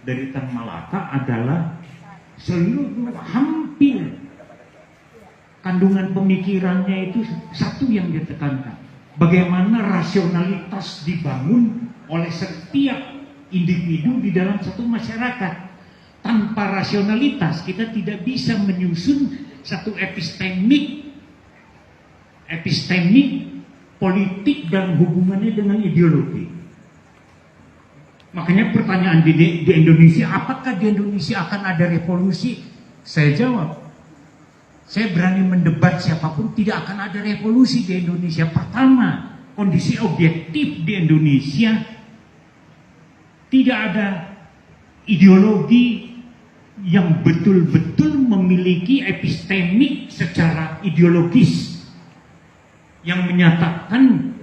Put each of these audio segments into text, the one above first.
dari Tan Malaka adalah seluruh hampir kandungan pemikirannya itu satu yang dia tekankan. Bagaimana rasionalitas dibangun oleh setiap individu di dalam satu masyarakat. Tanpa rasionalitas kita tidak bisa menyusun satu epistemik politik dan hubungannya dengan ideologi. Makanya pertanyaan di Indonesia, apakah di Indonesia akan ada revolusi? Saya jawab, saya berani mendebat siapapun, tidak akan ada revolusi di Indonesia. Pertama, kondisi objektif di Indonesia, tidak ada ideologi yang betul-betul memiliki epistemik secara ideologis yang menyatakan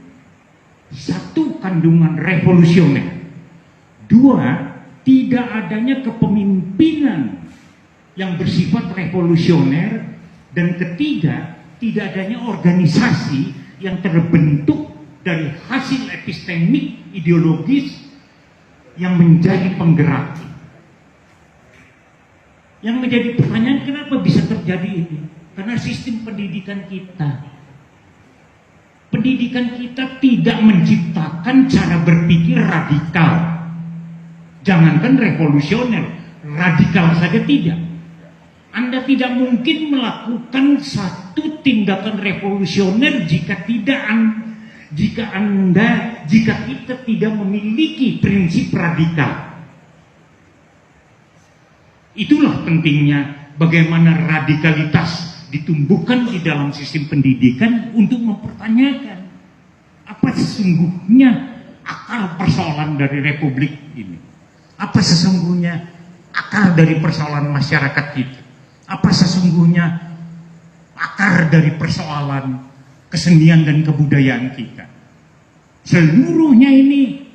satu kandungan revolusioner. Dua, tidak adanya kepemimpinan yang bersifat revolusioner. Dan ketiga, tidak adanya organisasi yang terbentuk dari hasil epistemik ideologis yang menjadi penggerak. Yang menjadi pertanyaan, kenapa bisa terjadi ini? Karena sistem pendidikan kita tidak menciptakan cara berpikir radikal. Jangankan revolusioner, radikal saja tidak. Anda tidak mungkin melakukan satu tindakan revolusioner jika kita tidak memiliki prinsip radikal. Itulah pentingnya bagaimana radikalitas ditumbuhkan di dalam sistem pendidikan untuk mempertanyakan apa sesungguhnya akar persoalan dari republik ini. Apa sesungguhnya akar dari persoalan masyarakat kita? Apa sesungguhnya akar dari persoalan kesenian dan kebudayaan kita? Seluruhnya ini,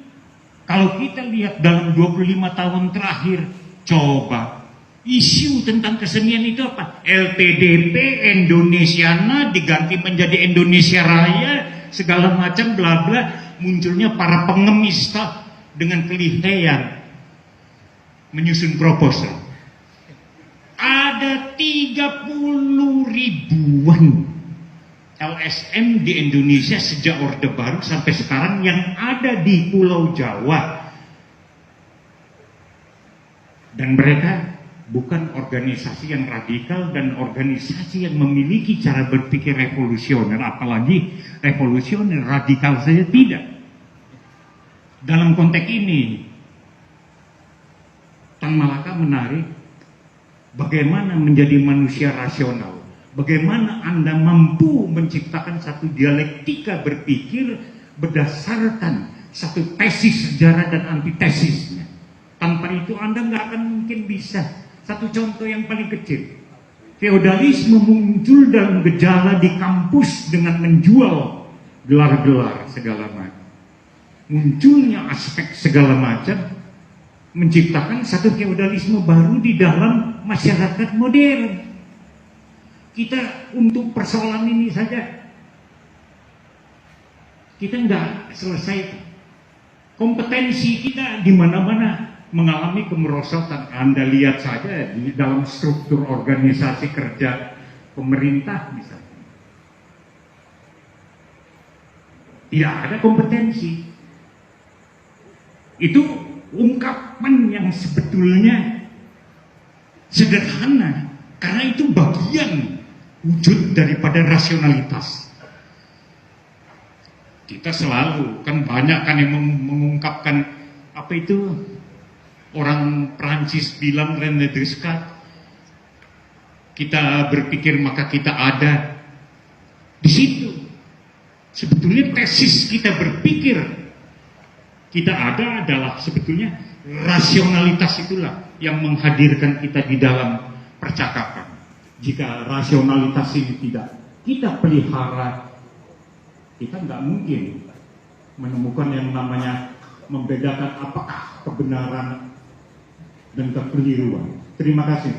kalau kita lihat dalam 25 tahun terakhir, coba isu tentang kesenian itu apa? LPDP, Indonesiana diganti menjadi Indonesia Raya, segala macam bla bla, munculnya para pengemis dengan kelihayan menyusun proposal. Ada 30 ribuan LSM di Indonesia sejak Orde Baru sampai sekarang yang ada di Pulau Jawa. Dan mereka bukan organisasi yang radikal dan organisasi yang memiliki cara berpikir revolusioner, apalagi revolusioner, radikal saja tidak. Dalam konteks ini, Tan Malaka menarik bagaimana menjadi manusia rasional, bagaimana Anda mampu menciptakan satu dialektika berpikir berdasarkan satu tesis sejarah dan antitesisnya. Tanpa itu Anda nggak akan mungkin bisa. Satu contoh yang paling kecil, feodalisme muncul dalam gejala di kampus dengan menjual gelar-gelar segala macam. Munculnya aspek segala macam menciptakan satu feodalisme baru di dalam masyarakat modern. Kita untuk persoalan ini saja kita nggak selesai. Kompetensi kita di mana-mana mengalami kemerosotan. Anda lihat saja di dalam struktur organisasi kerja pemerintah misalnya. Tidak ada kompetensi. Itu ungkapan yang sebetulnya sederhana, karena itu bagian wujud daripada rasionalitas. Kita selalu, kan banyak kan yang mengungkapkan, apa itu, orang Prancis bilang René Descartes, kita berpikir maka kita ada. Di situ sebetulnya tesis kita berpikir kita ada adalah sebetulnya rasionalitas itulah yang menghadirkan kita di dalam percakapan. Jika rasionalitas ini tidak kita pelihara, kita nggak mungkin menemukan yang namanya membedakan apakah kebenaran dan kekeliruan. Terima kasih.